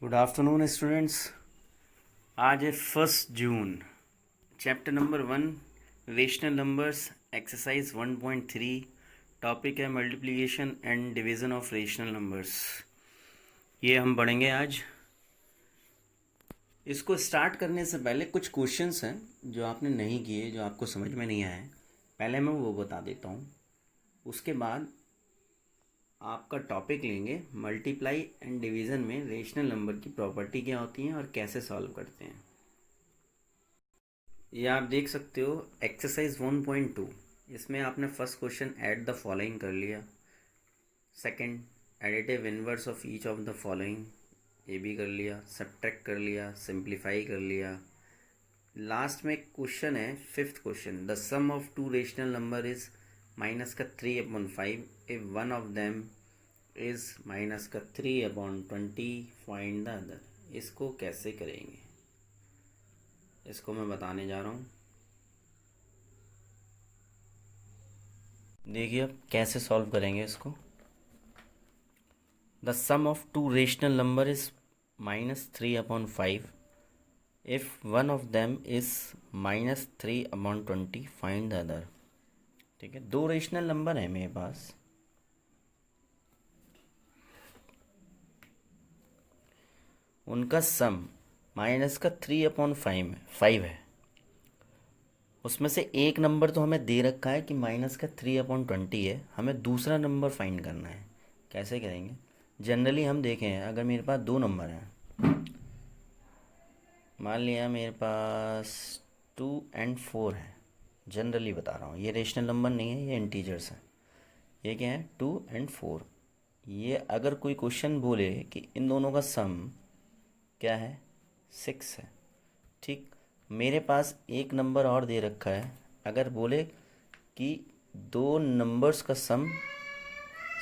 Good afternoon students. आज है 1 जून। Chapter number 1 rational numbers exercise 1.3। Topic है multiplication and division of rational numbers. ये हम पढ़ेंगे आज। इसको स्टार्ट करने से पहले कुछ क्वेश्चंस हैं जो आपने नहीं किए, जो आपको समझ में नहीं आए। पहले मैं वो बता देता हूँ, उसके बाद आपका टॉपिक लेंगे मल्टीप्लाई एंड डिवीज़न में रेशनल नंबर की प्रॉपर्टी क्या होती हैं और कैसे सॉल्व करते हैं। ये आप देख सकते हो एक्सरसाइज 1.2। इसमें आपने first question add the following कर लिया, second additive inverse of each of the following ये भी कर लिया, सब्ट्रैक्ट कर लिया, सिंप्लीफाई कर लिया। लास्ट में क्वेश्चन है fifth question, the sum of two rational number is -3/5 if one of them is -3/20 find the other. इसको कैसे करेंगे, इसको मैं बताने जा रहा हूँ। देखिए अब कैसे सॉल्व करेंगे इसको। The sum of two rational number is -3/5 if one of them is -3/20 find the other. ठीक है, दो रेशनल नंबर है मेरे पास। उनका सम -3/5 है। उसमें से एक नंबर तो हमें दे रखा है कि -3/20 है, हमें दूसरा नंबर फाइंड करना है। कैसे करेंगे? जनरली हम देखें, अगर मेरे पास दो नंबर हैं, मान लिया मेरे पास 2 और 4 है, जनरली बता रहा हूँ, ये रेशनल नंबर नहीं है, ये इंटीजर्स हैं। ये क्या है? 2 और 4। ये अगर कोई क्वेश्चन बोले कि इन दोनों का सम क्या है, 6 है। ठीक, मेरे पास एक नंबर और दे रखा है, अगर बोले कि दो नंबर्स का सम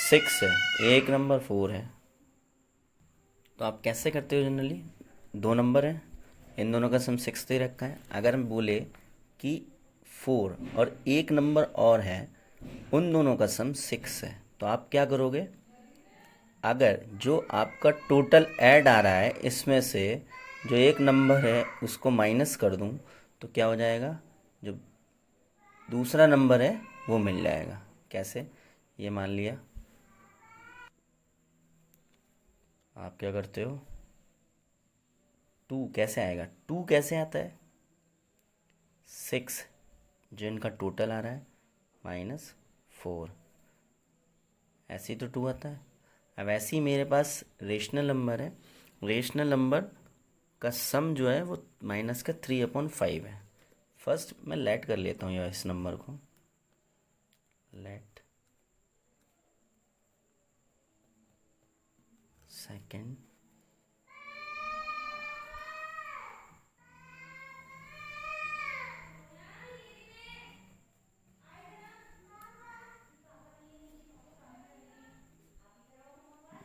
6 है, एक नंबर 4 है, तो आप कैसे करते हो? जनरली दो नंबर हैं, इन दोनों का सम 6 दे रखा है, अगर हम बोले कि 4 और एक नंबर और है, उन दोनों का सम 6 है, तो आप क्या करोगे? अगर जो आपका टोटल ऐड आ रहा है, इसमें से जो एक नंबर है उसको माइनस कर दूं, तो क्या हो जाएगा? जो दूसरा नंबर है वो मिल जाएगा। कैसे? ये मान लिया, आप क्या करते हो, 2 कैसे आएगा? 2 कैसे आता है? 6 जो इनका टोटल आ रहा है -4, ऐसे ही तो 2 आता है। अब ऐसे ही मेरे पास रेशनल नंबर है, रेशनल नंबर का सम जो है वो -3/5 है। फर्स्ट मैं लेट कर लेता हूँ इस नंबर को, let, second,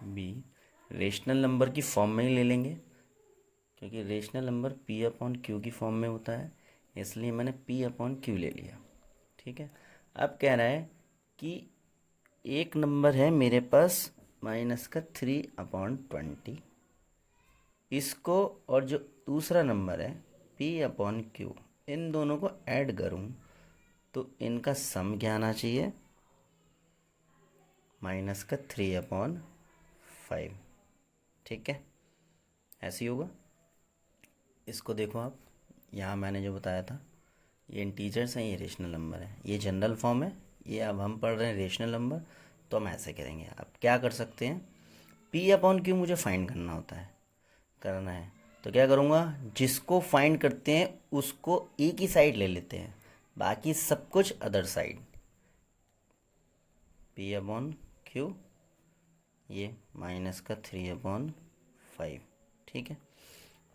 b. Rational number की फॉर्म में ही ले लेंगे, क्योंकि रेशनल नंबर P/Q की फॉर्म में होता है, इसलिए मैंने P/Q ले लिया। ठीक है, अब कह रहा है कि एक नंबर है मेरे पास -3/20, इसको और जो दूसरा नंबर है P/Q, इन दोनों को ऐड करूं तो इनका सम क्या आना चाहिए? -3/5। ठीक है, ऐसे ही होगा। इसको देखो आप, यहाँ मैंने जो बताया था, ये इंटीजर्स हैं, ये रेशनल नंबर है, ये जनरल फॉर्म है, ये अब हम पढ़ रहे हैं रेशनल नंबर, तो हम ऐसे करेंगे। आप क्या कर सकते हैं, P/Q मुझे फाइंड करना होता है, करना है, तो क्या करूँगा, जिसको फाइंड करते हैं उसको एक ही साइड ले लेते हैं, बाकी सब कुछ अदर साइड। P/Q ये -3/5। ठीक है,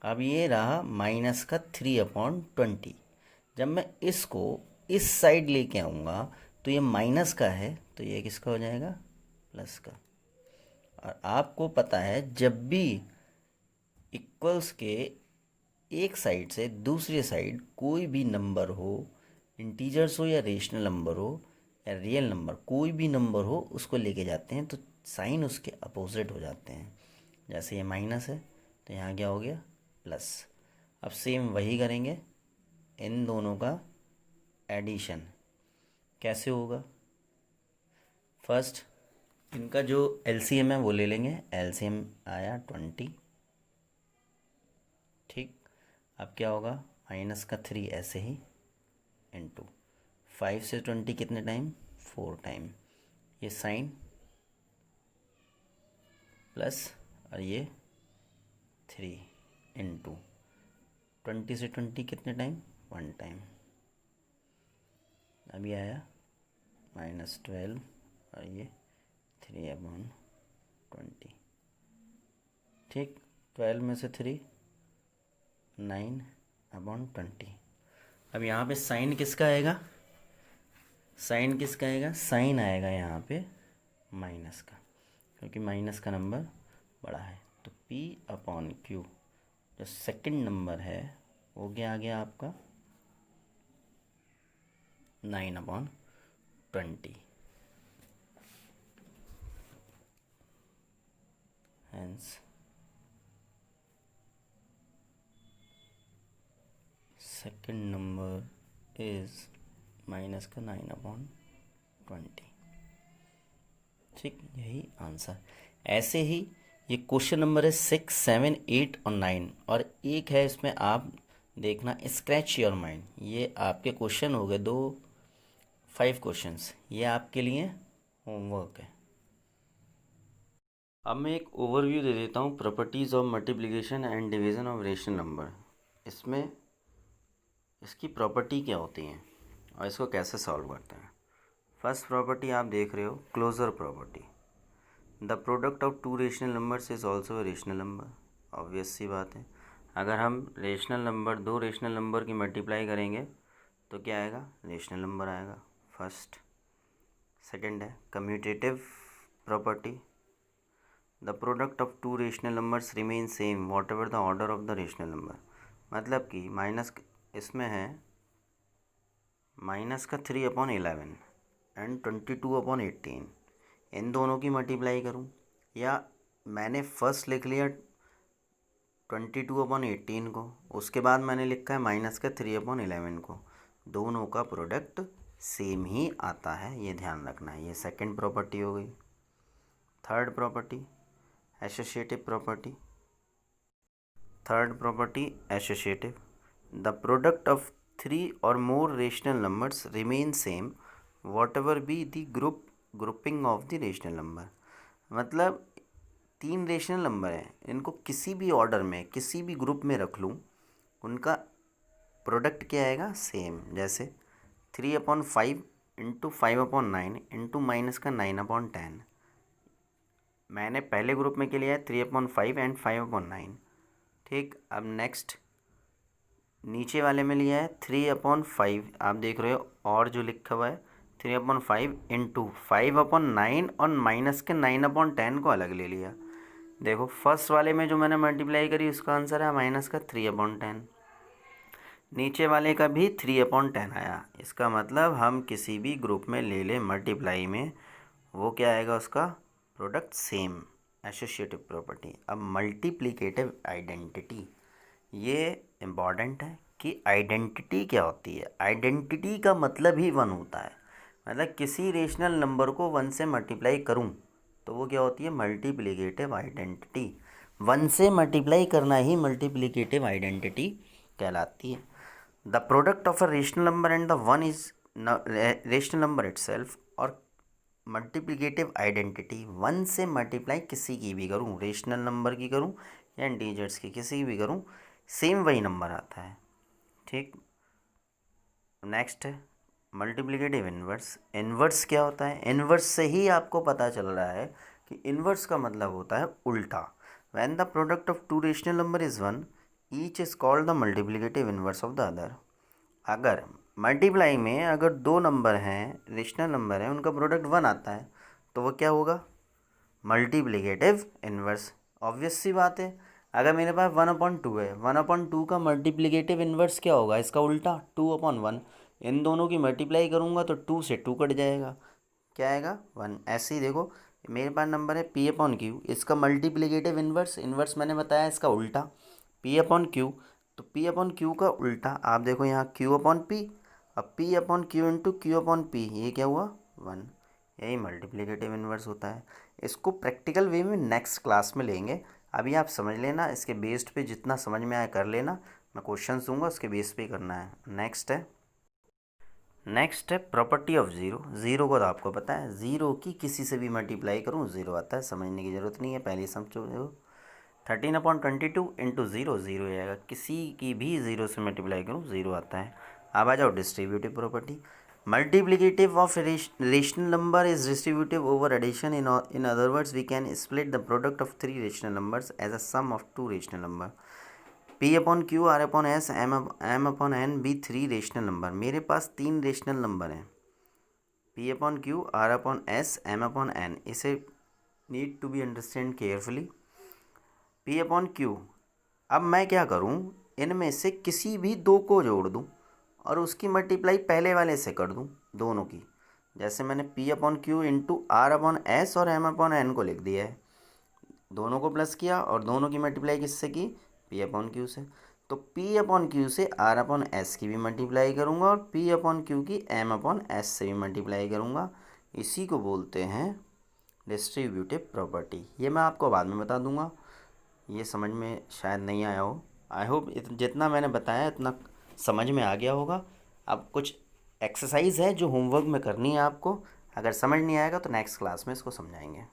अब ये रहा -3/20। जब मैं इसको इस साइड लेके आऊँगा तो ये माइनस का है, तो ये किसका हो जाएगा? प्लस का। और आपको पता है जब भी इक्वल्स के एक साइड से दूसरी साइड कोई भी नंबर हो, इंटीजर्स हो या रेशनल नंबर हो या रियल नंबर, कोई भी नंबर हो, उसको लेके जाते हैं तो साइन उसके अपोजिट हो जाते हैं। जैसे ये माइनस है तो यहाँ क्या हो गया प्लस। अब सेम वही करेंगे, इन दोनों का एडिशन कैसे होगा। फर्स्ट इनका जो एलसीएम है वो ले लेंगे, एलसीएम आया 20। ठीक, अब क्या होगा माइनस का 3 ऐसे ही इंटू 5 से 20 कितने टाइम 4 टाइम, ये साइन प्लस और ये 3 इंटू 20 से 20 कितने टाइम 1 टाइम, अभी आया -12 और ये 3/20। ठीक, 12 में से 3 9/20। अब यहाँ पे साइन किसका आएगा, साइन किसका आएगा, साइन आएगा यहाँ पे माइनस का, क्योंकि माइनस का नंबर बड़ा है। तो P/Q जो सेकंड नंबर है वो क्या आ गया आपका 9/20। Hence second number is minus का 9/20। ठीक, यही आंसर। ऐसे ही ये क्वेश्चन नंबर है 6, 7, 8 और 9, और एक है इसमें आप देखना स्क्रैच योर माइंड। ये आपके क्वेश्चन हो गए 5 क्वेश्चंस, ये आपके लिए होमवर्क है। अब मैं एक ओवरव्यू दे देता हूँ properties of multiplication and division of rational number. इसमें इसकी प्रॉपर्टी क्या होती हैं और इसको कैसे सॉल्व करते हैं। फर्स्ट प्रॉपर्टी आप देख रहे हो closure property, the product of two rational numbers is also a rational number. Obvious सी बात है, अगर हम रेशनल नंबर दो रेशनल नंबर की मल्टीप्लाई करेंगे तो क्या आएगा रेशनल नंबर आएगा फर्स्ट। सेकंड है commutative property, the product of two rational numbers remain same what the order of the rational number. मतलब कि माइनस इसमें है माइनस का 3/11 एंड 22/18, इन दोनों की मल्टीप्लाई करूं, या मैंने फर्स्ट लिख लिया 22/18 को, उसके बाद मैंने लिखा है माइनस का 3/11 को, दोनों का प्रोडक्ट सेम ही आता है, ये ध्यान रखना है। ये सेकंड प्रॉपर्टी हो गई। Third property associative property, third property associative, the product of 3 or more rational numbers remain same whatever be the grouping of the rational number। मतलब 3 रेशनल नंबर हैं, इनको किसी भी ऑर्डर में किसी भी ग्रुप में रख लूँ, उनका प्रोडक्ट क्या आएगा सेम। जैसे 3/5 इंटू 5/9 इंटू माइनस का 9/10, मैंने पहले ग्रुप में क्या लिया है 3/5 एंड 5/9। ठीक, अब नेक्स्ट नीचे वाले में लिया है 3/5, आप देख रहे हो, और जो लिखा हुआ है 3/5 इंटू 5/9 और माइनस के 9/10 को अलग ले लिया। देखो फर्स्ट वाले में जो मैंने मल्टीप्लाई करी उसका आंसर है माइनस का 3/10, नीचे वाले का भी 3/10 आया। इसका मतलब हम किसी भी ग्रुप में ले लें मल्टीप्लाई में, वो क्या आएगा उसका प्रोडक्ट सेम, एसोसिएटिव प्रॉपर्टी। अब मल्टीप्लिकेटिव आइडेंटिटी, ये इम्पॉर्टेंट है कि आइडेंटिटी क्या होती है। आइडेंटिटी का मतलब ही 1 होता है, मतलब किसी रेशनल नंबर को 1 से मल्टीप्लाई करूं तो वो क्या होती है मल्टीप्लिकेटिव आइडेंटिटी। 1 से मल्टीप्लाई करना ही मल्टीप्लिकेटिव आइडेंटिटी कहलाती है। The product of a rational number and the 1 is rational number itself, और मल्टीप्लिकेटिव आइडेंटिटी 1 से मल्टीप्लाई किसी की भी करूं, रेशनल नंबर की करूं या इंटीजर्स की किसी की भी करूं, सेम वही नंबर आता है। ठीक, नेक्स्ट है मल्टीप्लिकेटिव इन्वर्स। इन्वर्स क्या होता है, इन्वर्स से ही आपको पता चल रहा है कि इन्वर्स का मतलब होता है उल्टा। When the product of two rational number is 1 each is called the multiplicative inverse of the other. अगर मल्टीप्लाई में अगर दो नंबर हैं, रेशनल नंबर हैं, उनका प्रोडक्ट 1 आता है तो वो क्या होगा मल्टीप्लिकेटिव इन्वर्स। ऑब्वियस सी बात है, अगर मेरे पास 1/2 है, 1/2 का मल्टीप्लिकेटिव इन्वर्स क्या होगा इसका उल्टा 2/1। इन दोनों की मल्टीप्लाई करूँगा तो 2 से 2 कट जाएगा, क्या आएगा 1। ऐसे ही देखो मेरे पास नंबर है पी अपॉन क्यू, इसका मल्टीप्लिकेटिव इन्वर्स, इन्वर्स मैंने बताया इसका उल्टा, पी अपॉन क्यू। तो पी अपॉन क्यू का उल्टा आप देखो यहाँ क्यू अपॉन पी, अब P upon q into Q upon P, ये क्या हुआ 1, यही मल्टीप्लिकेटिव इन्वर्स होता है। इसको प्रैक्टिकल वे में नेक्स्ट क्लास में लेंगे, अभी आप समझ लेना, इसके बेस्ड पे जितना समझ में आए कर लेना, मैं क्वेश्चन दूंगा उसके बेस पे करना है। नेक्स्ट है प्रॉपर्टी ऑफ ज़ीरो। ज़ीरो को तो आपको पता है, ज़ीरो की किसी से भी मल्टीप्लाई करूँ ज़ीरो आता है, समझने की ज़रूरत नहीं है, पहले समझो। 13/22 इंटू ज़ीरो, ज़ीरो आएगा, किसी की भी ज़ीरो से मल्टीप्लाई करूँ ज़ीरो आता है। अब आ जाओ distributive property. Multiplicative of rational number is distributive over addition, in other words we can split the product of three rational numbers as a sum of two rational number. P upon Q, R upon S, M upon N be three rational number. मेरे पास तीन rational number हैं, P upon Q, R upon S, M upon N. इसे need to be understand carefully. P upon Q, अब मैं क्या करूं, इनमें से किसी भी दो को जोड़ दूं और उसकी मल्टीप्लाई पहले वाले से कर दूं, दोनों की। जैसे मैंने p upon q into r upon s और एम अपॉन एन को लिख दिया है, दोनों को प्लस किया और दोनों की मल्टीप्लाई किससे की, पी अपॉन क्यू से। तो पी अपॉन क्यू से आर अपॉन एस की भी मल्टीप्लाई करूँगा और पी अपॉन क्यू की एम अपॉन एस से भी मल्टीप्लाई करूँगा। इसी को बोलते हैं डिस्ट्रीब्यूटिव प्रॉपर्टी। ये मैं आपको बाद में बता दूँगा, ये समझ में शायद नहीं आया हो। आई होप जितना मैंने बताया इतना समझ में आ गया होगा। अब कुछ एक्सरसाइज है जो होमवर्क में करनी है आपको, अगर समझ नहीं आएगा तो नेक्स्ट क्लास में इसको समझाएंगे।